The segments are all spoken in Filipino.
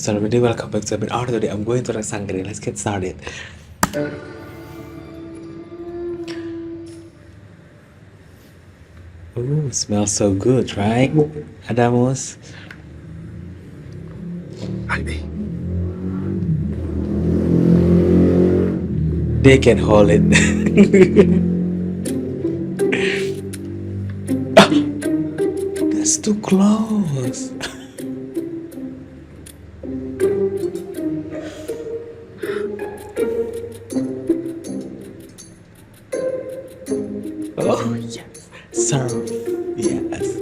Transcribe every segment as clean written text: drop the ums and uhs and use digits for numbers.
So everybody, welcome back to Urban Art. Today I'm going to Sangre. Let's get started. Ooh, smells so good, right? Adamos. Albe, They can hold it. That's too close. Oh, yes. Serve. Yes.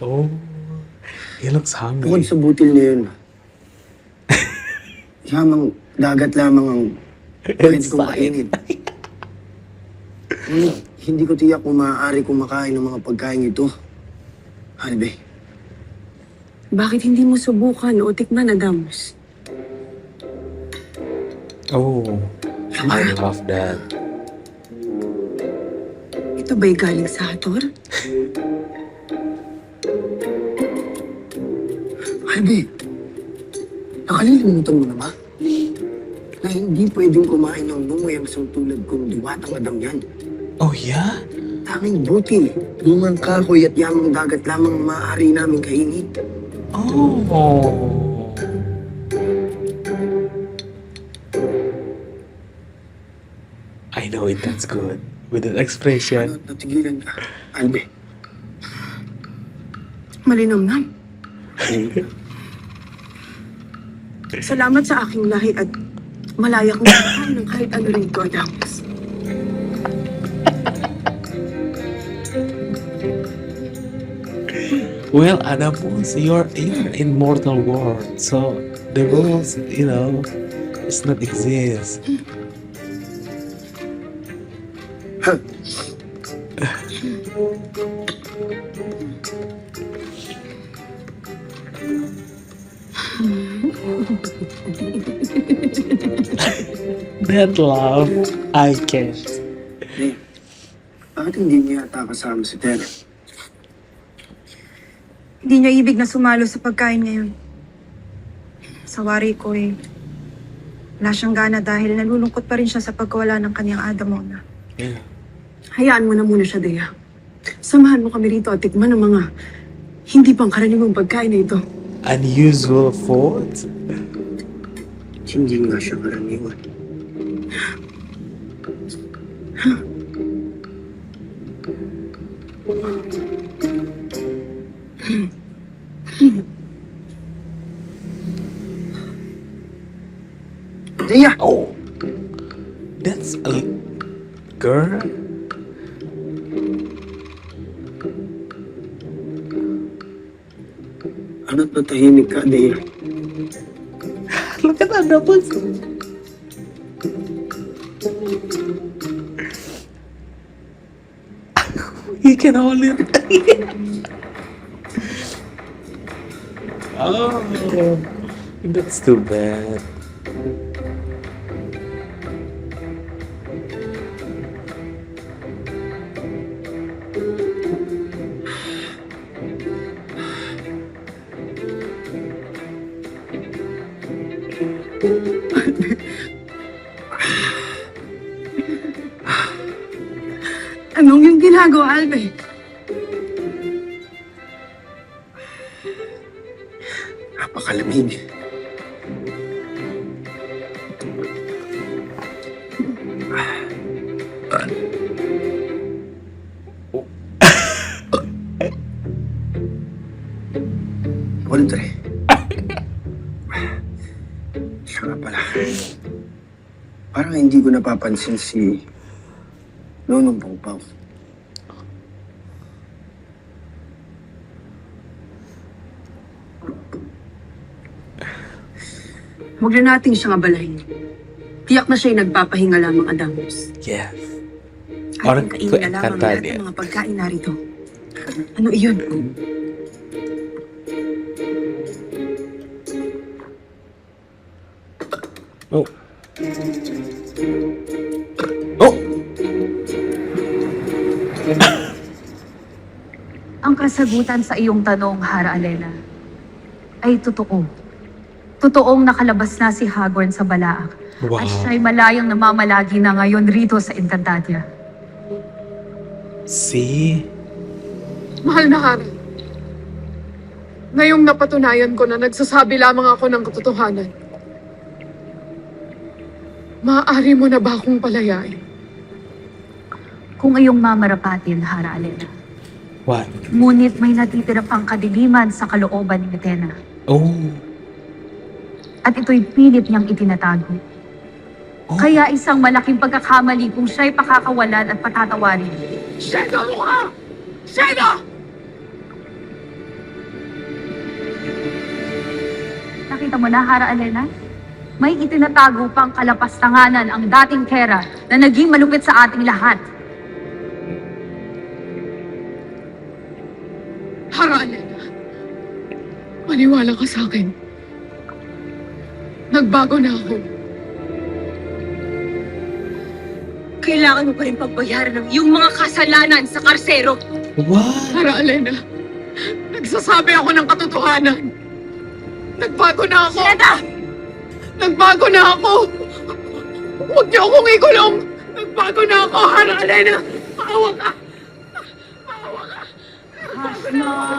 Oh, he looks bukod hungry. sa butil na yun, yamang dagat lamang ang pwede kong Inside. kainin. Hindi ko tiyak kung maaari kong makain ng mga pagkain ito. Albe, Bakit hindi mo subukan o tikman, Adams? Oh, I love that. Ito ba'y galing sa Hator? Albe, nakalilimutan mo na ba? Na hindi pwedeng kumain ng bumuyamsang tulad kong diwatang Adam yan. Oh, yeah? Tanging butil, lumang kahoy at yamang dagat lamang ang maaari namin kainin. Oh. I know it, that's good. With that expression. Ano, natigilan ka, Albe? Malinamnam. Salamat sa aking lahi at malaya kong makain ng kahit ano rito, Adams. Well, Adamos, you're in mortal world, so the rules, it's not exist. Huh. That love, I can't. Eh, bakit hindi niya yata kasama si Tere? Hindi niya ibig na sumalo sa pagkain ngayon. Sa wari ko wala siyang gana dahil nalulungkot pa rin siya sa pagkawala ng kanyang Adamona. Yeah. Hayaan mo na muna siya, Dea. Samahan mo kami rito at tikman ng mga hindi pang karaniwang pagkain na ito. Unusual food? Hindi nga siya karaniwan. Dea! Oh, that's a girl. Ano't natahimik ka, Dea? Look at Adamos. He can hold it. Oh, that's too bad. Anong yung ginagawa, Albe? Napakalamig. Andre. Siya nga pala. Parang hindi ko napapansin si Nonong Pawpaw. Huwag na natin siyang abalahin. Tiyak na siya'y nagpapahinga lamang, Adams. Yes. Ating Or kainin to na lamang encantar lahat niya. ng mga pagkain narito. Ano iyon? Oh. Oh! Ang kasagutan sa iyong tanong, Hara Alena, ay totoo. Totoong nakalabas na si Hagorn sa Balaak. Wow. At siya'y malayang namamalagi na ngayon rito sa Encantadia. See? Mahal na Hara. Ngayong napatunayan ko na nagsasabi lamang ako ng katotohanan, maaari mo na ba akong palayain? Kung iyong mamarapatin, Hara Alena. What? Ngunit may natitira pang kadiliman sa kalooban ni Athena. Oh. At ito'y pilit niyang itinatago. Oh. Kaya isang malaking pagkakamali kung siya'y pakakawalan at patatawarin. Sino mo ka? Sino? Nakita mo na, Hara Alena? May itinatago pang kalapastanganan ang dating Kera na naging malupit sa ating lahat. Hara Alena, maniwala ka sa akin. Nagbago na ako. Kailangan mo pa rin pagbayaran ng iyong mga kasalanan sa karsero. What? Hara Alena, nagsasabi ako ng katotohanan. Nagbago na ako. Seta! Nagbago na ako. Huwag niyo akong ikulong. Nagbago na ako, Hara Alena. Maawa ka. Maawa ka. Nagbago na ako.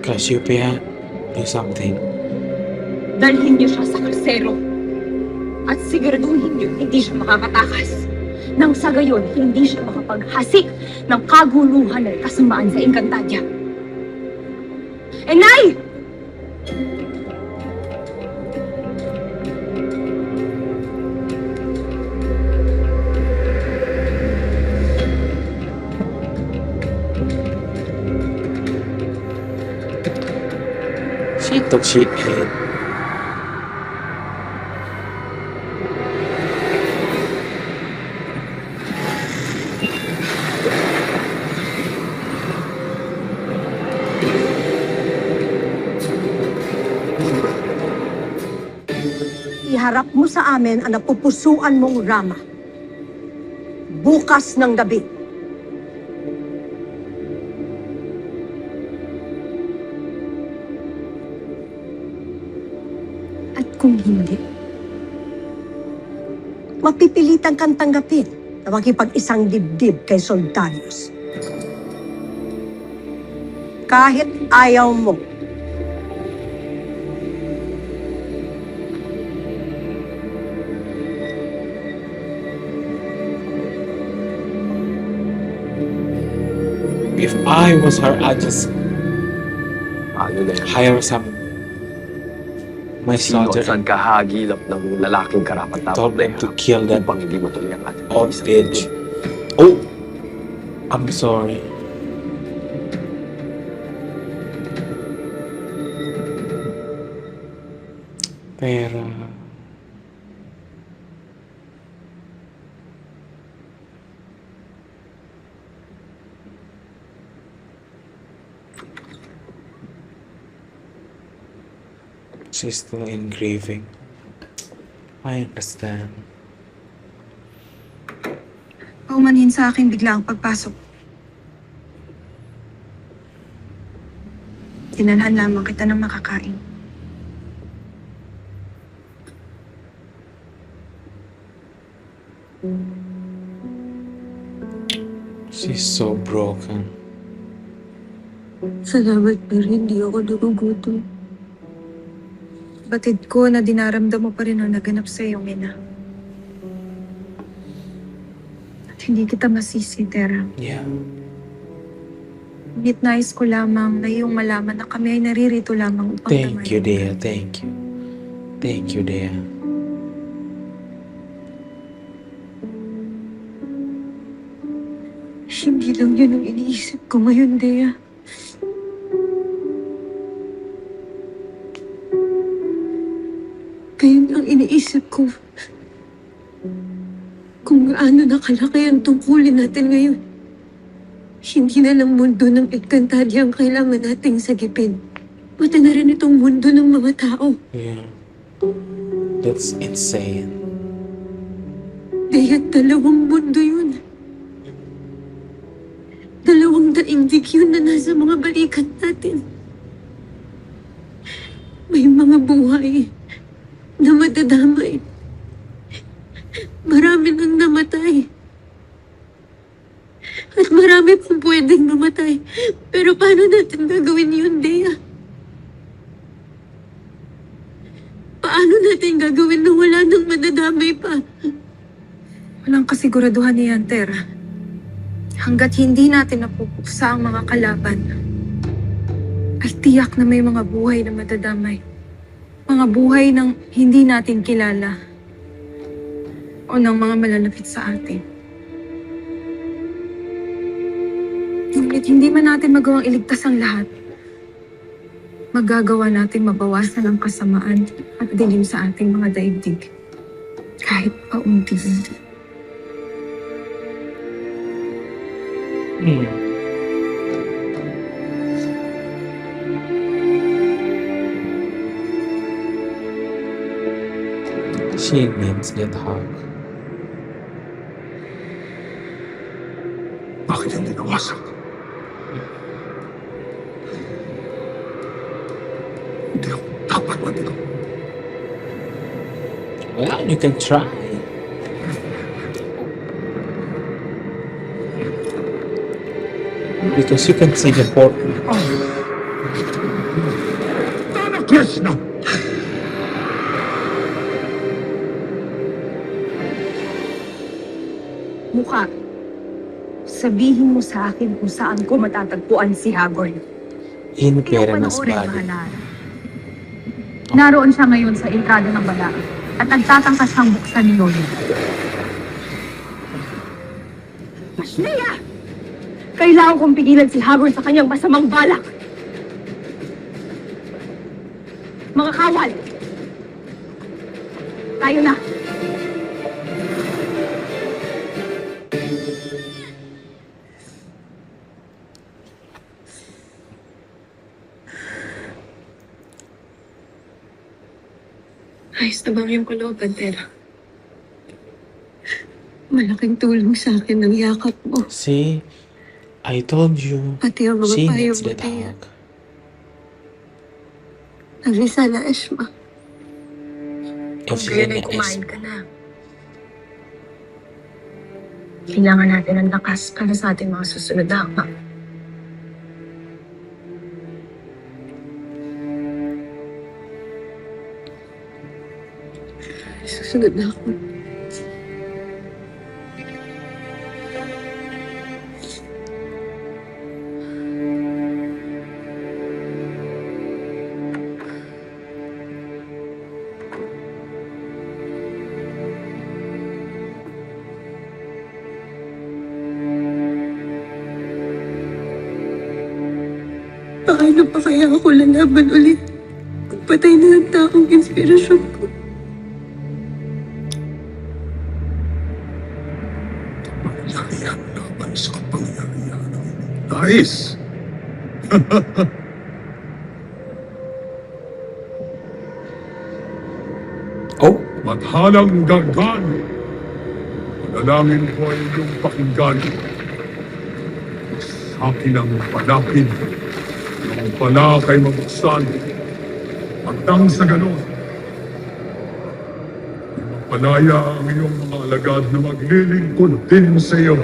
Cassiopeia, do something. Dalhin niyo siya sa karsero. At siguraduhin niyo hindi siya makakatakas. Nang sa gayon, hindi siya makapaghasik ng kaguluhan at kasamaan sa Encantadia. Enay! She took shit head. Iharap mo sa amin ang napupusuan mong Rama. Bukas ng gabi. At kung hindi, Mapipilitan kang tanggapin na makipag-isang dibdib kay Soldarius. Kahit ayaw mo. If I was her, I'd just Ano na yan? hire some my Sino slaughter saan and kahagilap ng lalaking karapat-dapat told na them yan to kill that upang hindi matuloy ang ating old isang bitch. dibdib. Oh! I'm sorry. Pero... she's still in grieving. I understand. Paumanhin sa akin bigla ang pagpasok. Dinalhan lamang kita ng makakain. She's so broken. Salamat pero hindi ako nagugutom. Batid ko na dinaramdam mo pa rin ang naganap sa iyong ina. At hindi kita masisi, Tera. Yeah. Ngunit nais ko lamang na iyong malaman na kami ay naririto lamang upang Thank you, tamayin. dear. Thank you. Thank you, dear. Hindi lang yun ang iniisip iniisip ko ngayon, Dea. Ngayon ang iniisip ko kung gaano nakalaki ang tungkulin natin ngayon. Hindi na lang mundo ng Encantadia ang kailangan nating sagipin. Pati na rin itong mundo ng mga tao. Yeah. That's insane. Dea, dalawang mundo yun. Dalawang daigdig yun na nasa mga balikat natin. May mga buhay na madadamay. Marami nang namatay. At marami pang pwedeng mamatay. Pero paano natin gagawin yun, Dea? Paano natin gagawin na wala nang madadamay pa? Walang kasiguraduhan ni Hunter. Hanggat hindi natin napupusa ang mga kalaban, ay tiyak na may mga buhay na madadamay. Mga buhay ng hindi natin kilala o ng mga malalapit sa atin. Ngunit hindi man natin magawang iligtas ang lahat, magagawa natin mabawasan ang kasamaan at dilim sa ating mga daigdig. Kahit paunti-unti. Hmm. She needs that hug. Bakit hindi nawasak? Hindi ako dapat matino. Well, you can try. Because you can see the portal. Krishna! Mukha, sabihin mo sa akin kung saan ko matatagpuan si Hagorn. In Iyong Perena's panoorin, body. Mahalara. Naroon siya ngayon sa entrada ng bala at nagtatangkas siyang buksan ni Lolo. Leia! Kailangan kong pigilan si Hagorn sa kanyang masamang balak. Mga kawal! Tayo na! Ayos na bang yung kalooban, Tera? Malaking tulong sa akin ng yakap mo. See? I told you. Pati ang mga She payo needs mo, that Tia. hug. Naglisa na, Eshma. If Kung she's ngayon in ay the kumain ka na. Kailangan natin ng lakas para sa ating mga susunod na hakbang. Susunod na ako. Paano pa kaya ako lalaban ulit? Kung patay na ang taong inspirasyon ko. Makayayan laban sa kapangyarihan ng nais. Oh, Mathalang ganggan. Panalangin ko ay iyong pakinggan. Sa akin ang palapin. Ang pala kay mabuksan. At nang sa ganon, mapalaya ang iyong mga alagad na maglilingkod din sa iyo.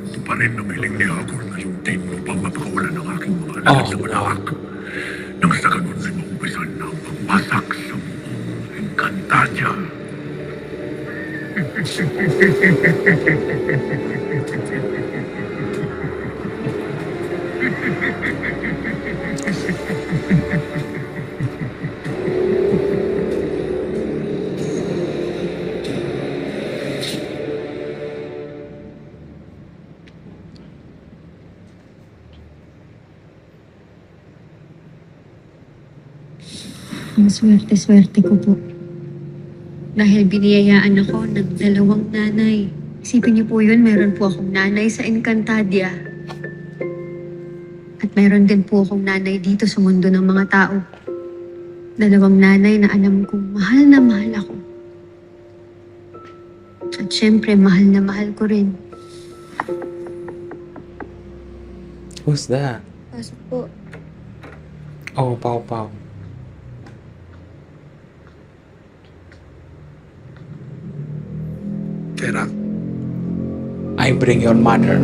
Ito pa rin namiling ni Hagor na yung team upang mapakawalan ng aking mga alagad na malawak. Nang sa ganon ay maumpisan na ang pagbasak sa buong Encantadia. Ang swerte-swerte ko po. Dahil biniyayaan ako ng 2 nanay. Isipin niyo po yun, meron po akong nanay sa Encantadia. At meron din po akong nanay dito sa mundo ng mga tao. 2 nanay na alam kong mahal na mahal ako. At syempre, mahal na mahal ko rin. Who's that? Pasok po. Oh, Pao Pao. Tera, I bring your mother,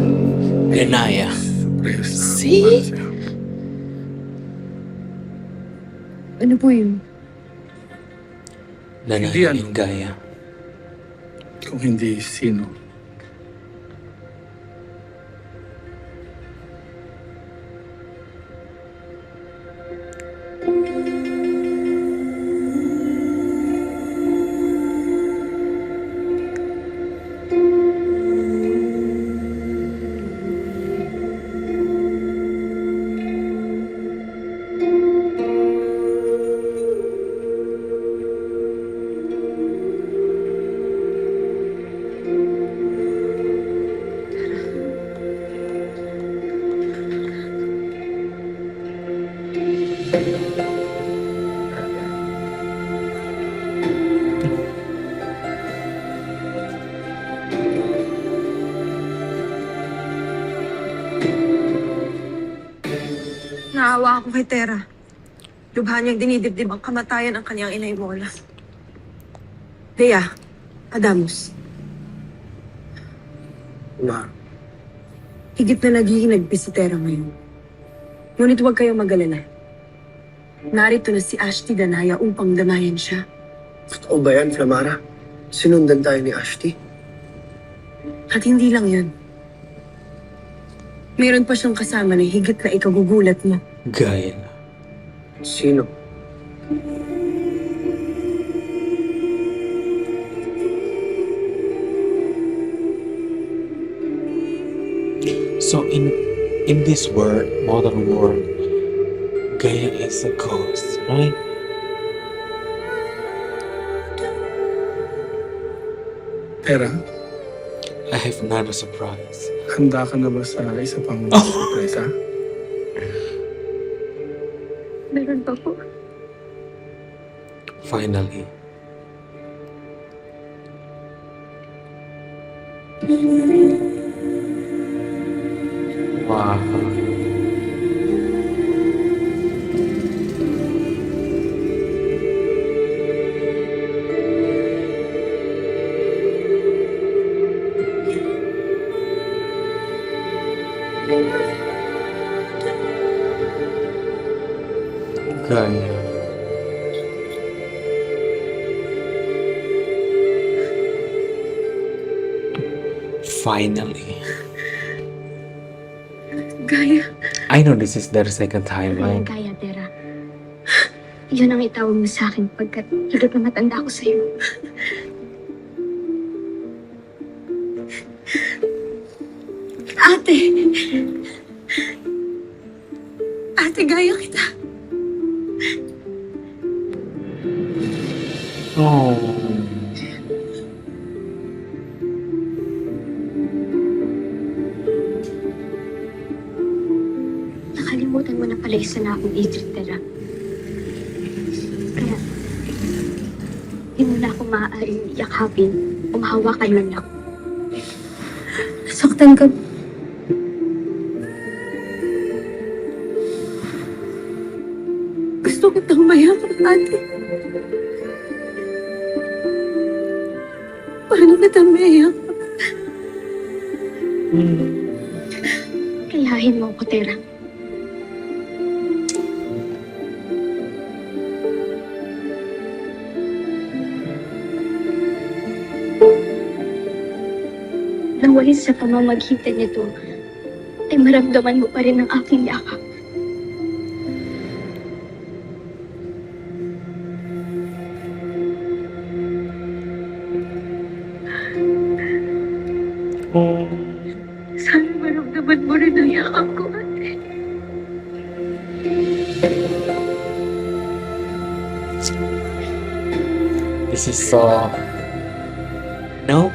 Renaya. surpresa. See? Ano po yun? Hindi Renaya ano. and Gaia. Kung hindi, sino? Naawa ako kay Tera. Lubha niyang dinidibdib ang kamatayan ng kanyang inay Mola. Bea, Adamus, Ma, higit na naghihinagpis si Tera ngayon. Ngunit huwag kayong mag-alala. Narito na si Ashti Danaya upang damayan siya. totoo ba yan, Flamara? Sinundan tayo ni Ashti? At hindi lang yun. Meron pa siyang kasama na higit na ikagugulat mo. Gaia. Sino? So in this world, modern world, Gaia is a ghost, right? Tera, I have another surprise. handa ka na ba sa isa pang Oh. surpresa? Meron pa po. Finally. Wow. Gaia. Finally. Gaia, I know this is their second time, Kaya, right? kaya, Tera. Yun ang itawag mo sa akin pagkat higit na matanda ako sa'yo. ate! Ate, gaya kita. Oh. Nakalimutan mo na pala isa na akong itrit, Tera. Kaya, hindi mo na ako maaaring yakapin o mahawakan man lang. Nasaktan ka. Gusto kitang mayakap, ate. Paano kitang mayakap? Kayahin mo ako, Tera. Naway sa pamamagitan nito, ay maramdaman mo pa rin ang aking yakap. Oh. Sana maramdaman mo rin ang yakap ko, ate. This is so... No?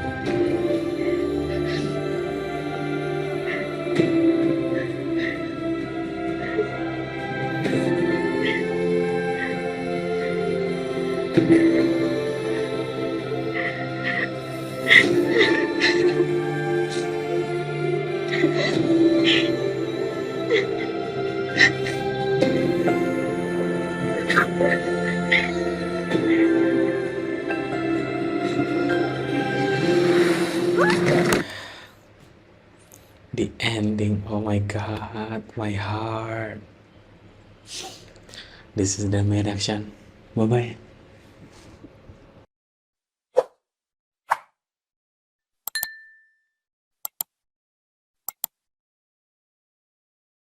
The ending, oh my god, my heart. This is the main action. Bye bye.